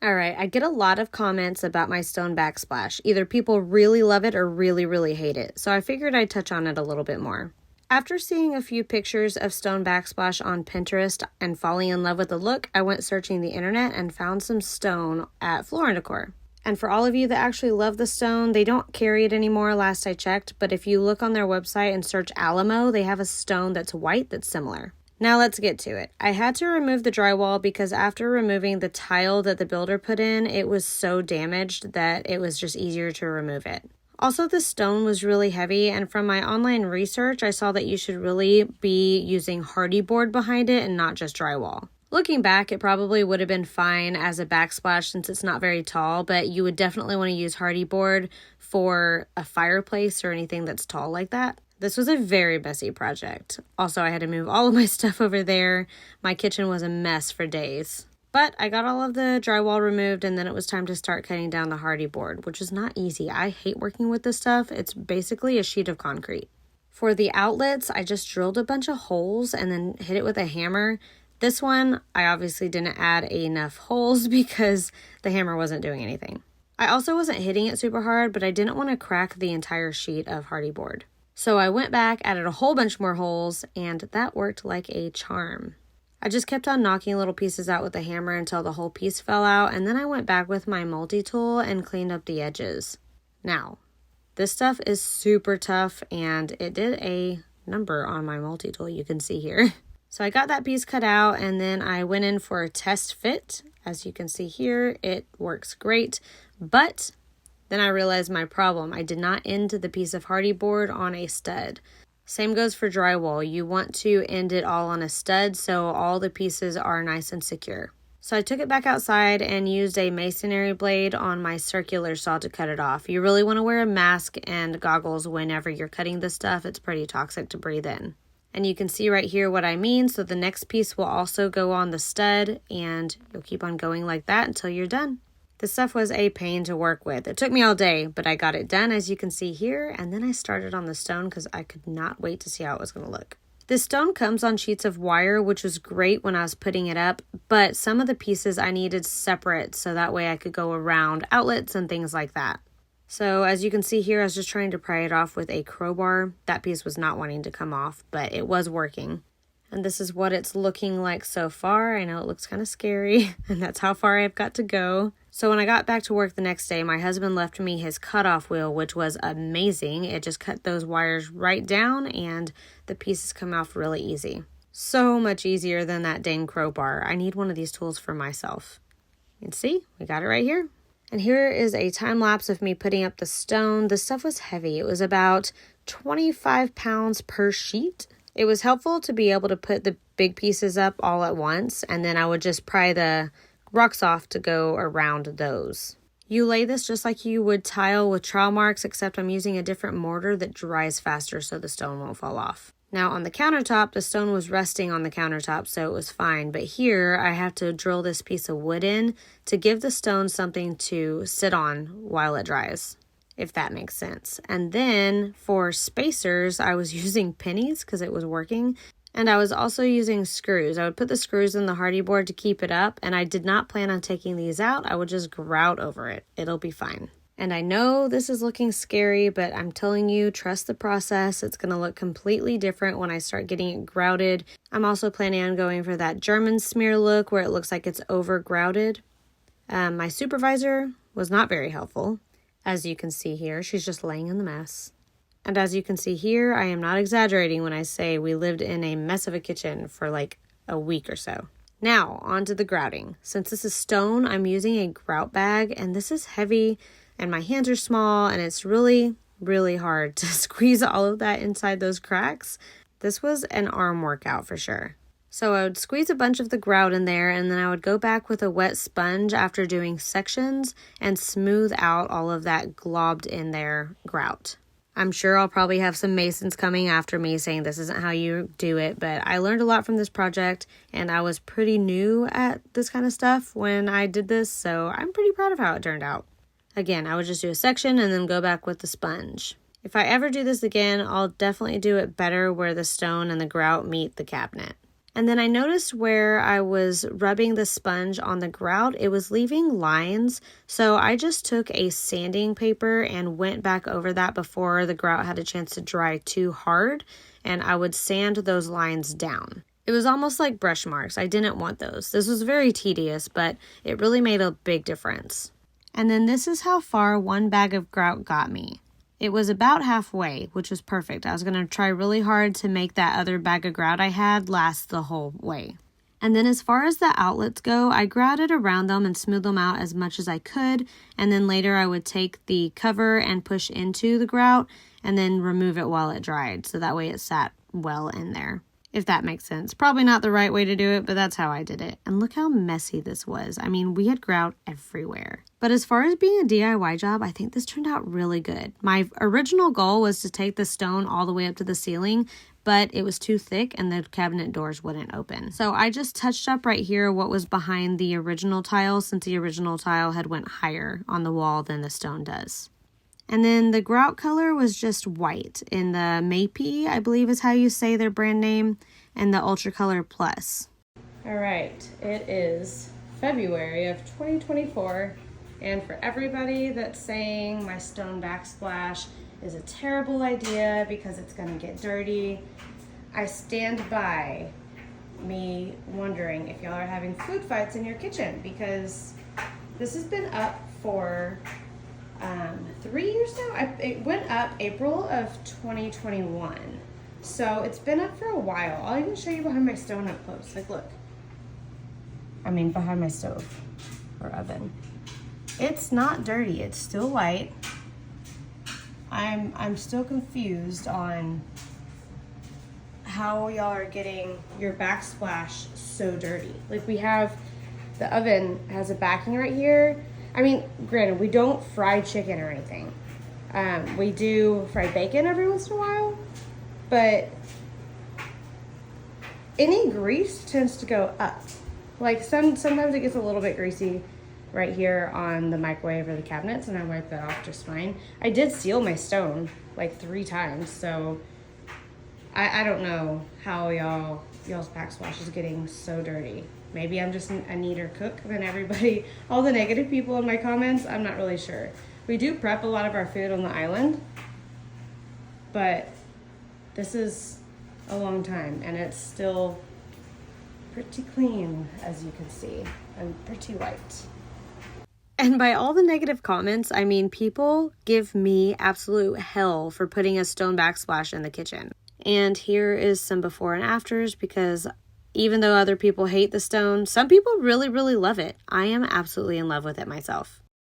Alright, I get a lot of comments about my Stone Backsplash. Either people really love it or really, really hate it. So I figured I'd touch on it a little bit more. After seeing a few pictures of Stone Backsplash on Pinterest and falling in love with the look, I went searching the internet and found some stone at Floor & Decor. And for all of you that actually love the stone, they don't carry it anymore last I checked, but if you look on their website and search Alamo, they have a stone that's white that's similar. Now let's get to it. I had to remove the drywall because after removing the tile that the builder put in, it was so damaged that it was just easier to remove it. Also, the stone was really heavy, and from my online research, I saw that you should really be using hardy board behind it and not just drywall. Looking back, it probably would have been fine as a backsplash since it's not very tall, but you would definitely want to use hardy board for a fireplace or anything that's tall like that. This was a very messy project. Also, I had to move all of my stuff over there. My kitchen was a mess for days. But I got all of the drywall removed, and then it was time to start cutting down the hardy board, which is not easy. I hate working with this stuff. It's basically a sheet of concrete. For the outlets, I just drilled a bunch of holes and then hit it with a hammer. This one, I obviously didn't add enough holes because the hammer wasn't doing anything. I also wasn't hitting it super hard, but I didn't want to crack the entire sheet of hardy board. So I went back, added a whole bunch more holes, and that worked like a charm. I just kept on knocking little pieces out with the hammer until the whole piece fell out, and then I went back with my multi-tool and cleaned up the edges. Now, this stuff is super tough, and it did a number on my multi-tool, you can see here. So I got that piece cut out, and then I went in for a test fit. As you can see here, it works great, but then I realized my problem. I did not end the piece of hardy board on a stud. Same goes for drywall. You want to end it all on a stud so all the pieces are nice and secure. So I took it back outside and used a masonry blade on my circular saw to cut it off. You really want to wear a mask and goggles whenever you're cutting this stuff. It's pretty toxic to breathe in. And you can see right here what I mean. So the next piece will also go on the stud, and you'll keep on going like that until you're done. This stuff was a pain to work with. It took me all day, but I got it done as you can see here, and then I started on the stone because I could not wait to see how it was going to look. This stone comes on sheets of wire, which was great when I was putting it up, but some of the pieces I needed separate so that way I could go around outlets and things like that. So as you can see here, I was just trying to pry it off with a crowbar. That piece was not wanting to come off, but it was working. And this is what it's looking like so far. I know it looks kind of scary, and that's how far I've got to go. So when I got back to work the next day, my husband left me his cutoff wheel, which was amazing. It just cut those wires right down, and the pieces come off really easy. So much easier than that dang crowbar. I need one of these tools for myself. You can see, we got it right here. And here is a time lapse of me putting up the stone. The stuff was heavy. It was about 25 pounds per sheet. It was helpful to be able to put the big pieces up all at once, and then I would just pry the rocks off to go around those. You lay this just like you would tile with trowel marks, except I'm using a different mortar that dries faster so the stone won't fall off. Now on the countertop, the stone was resting on the countertop, so it was fine. But here I have to drill this piece of wood in to give the stone something to sit on while it dries, if that makes sense. And then for spacers, I was using pennies because it was working. And I was also using screws. I would put the screws in the hardy board to keep it up, and I did not plan on taking these out. I would just grout over it. It'll be fine. And I know this is looking scary, but I'm telling you, trust the process. It's going to look completely different when I start getting it grouted. I'm also planning on going for that German smear look where it looks like it's over grouted. My supervisor was not very helpful. As you can see here, she's just laying in the mess. And as you can see here, I am not exaggerating when I say we lived in a mess of a kitchen for like a week or so. Now, on to the grouting. Since this is stone, I'm using a grout bag, and this is heavy, and my hands are small, and it's really, really hard to squeeze all of that inside those cracks. This was an arm workout for sure. So I would squeeze a bunch of the grout in there, and then I would go back with a wet sponge after doing sections and smooth out all of that globbed in there grout. I'm sure I'll probably have some masons coming after me saying this isn't how you do it, but I learned a lot from this project, and I was pretty new at this kind of stuff when I did this, so I'm pretty proud of how it turned out. Again, I would just do a section and then go back with the sponge. If I ever do this again, I'll definitely do it better where the stone and the grout meet the cabinet. And then I noticed where I was rubbing the sponge on the grout, it was leaving lines. So I just took a sanding paper and went back over that before the grout had a chance to dry too hard. And I would sand those lines down. It was almost like brush marks. I didn't want those. This was very tedious, but it really made a big difference. And then this is how far one bag of grout got me. It was about halfway, which was perfect. I was going to try really hard to make that other bag of grout I had last the whole way. And then as far as the outlets go, I grouted around them and smoothed them out as much as I could. And then later I would take the cover and push into the grout and then remove it while it dried. So that way it sat well in there, if that makes sense. Probably not the right way to do it, but that's how I did it. And look how messy this was. I mean, we had grout everywhere. But as far as being a DIY job, I think this turned out really good. My original goal was to take the stone all the way up to the ceiling, but it was too thick and the cabinet doors wouldn't open. So I just touched up right here what was behind the original tile, since the original tile had went higher on the wall than the stone does. And then the grout color was just white in the Mapei, I believe is how you say their brand name, and the Ultra Color Plus. All right, it is February of 2024, and for everybody that's saying my Stone Backsplash is a terrible idea because it's gonna get dirty, I stand by me wondering if y'all are having food fights in your kitchen, because this has been up for 3 years now. It went up April of 2021. So it's been up for a while. I'll even show you behind my stone up close. Like, look. I mean, behind my stove or oven. It's not dirty. It's still white. I'm still confused on how y'all are getting your backsplash so dirty. Like, we have, the oven has a backing right here. I mean, granted, we don't fry chicken or anything. We do fry bacon every once in a while, but any grease tends to go up. Like sometimes it gets a little bit greasy right here on the microwave or the cabinets, and I wipe that off just fine. I did seal my stone like 3 times, so I don't know how y'all's backsplash is getting so dirty. Maybe I'm just a neater cook than everybody, all the negative people in my comments. I'm not really sure. We do prep a lot of our food on the island, but this is a long time and it's still pretty clean, as you can see, and pretty white. And by all the negative comments, I mean people give me absolute hell for putting a stone backsplash in the kitchen. And here is some before and afters, because even though other people hate the stone, some people really, really love it. I am absolutely in love with it myself.